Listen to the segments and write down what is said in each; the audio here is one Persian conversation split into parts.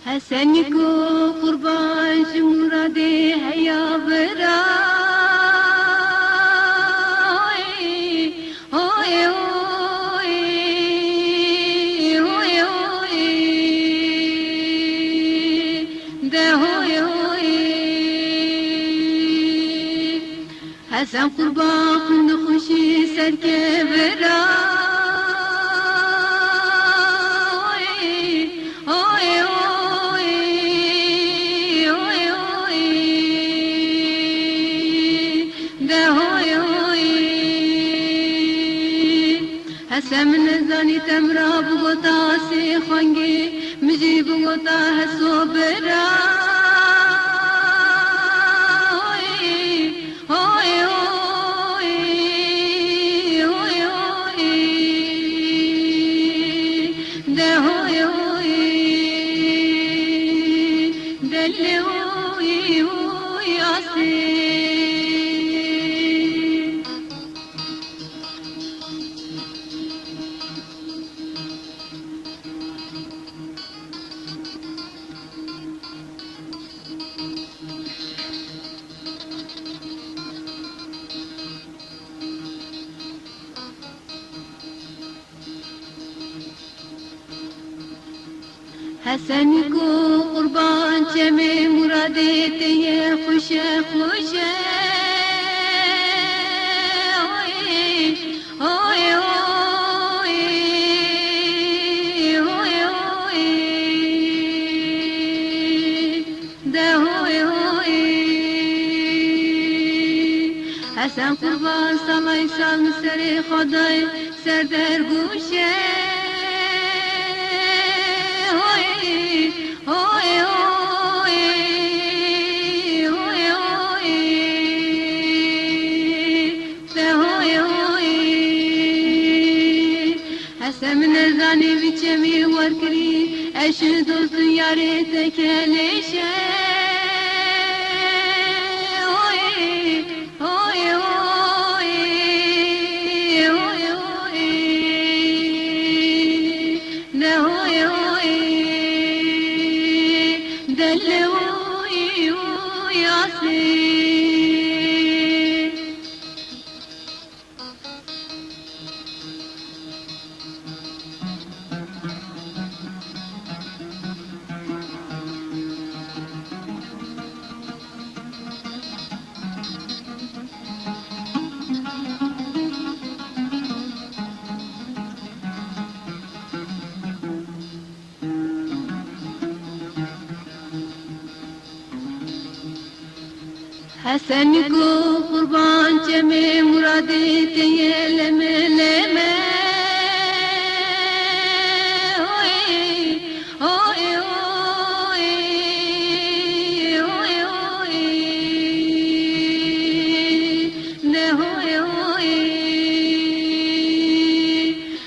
حسنی کو قربان مراد حیا برا حسن قربان خند خوشی سر که برا حسن من زانی تمرا بگوتا سی خانگی مجی بگوتا حسو برا حسن کو قربان چمه مرادی تی خوش خوش حسن قربان سالای سال سر خدای سر در گوشه حسن من زانی بیچمی ورکری اش دوست یاری تکلیشه حسن کو قربان چمه مرادی تی لمه لمه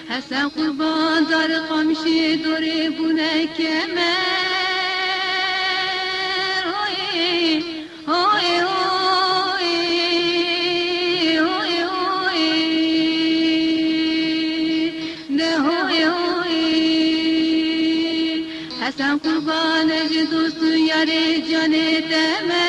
حسن قربان دار قمشی دوری بونه کمه حسن قربان دوست یاری جان دمه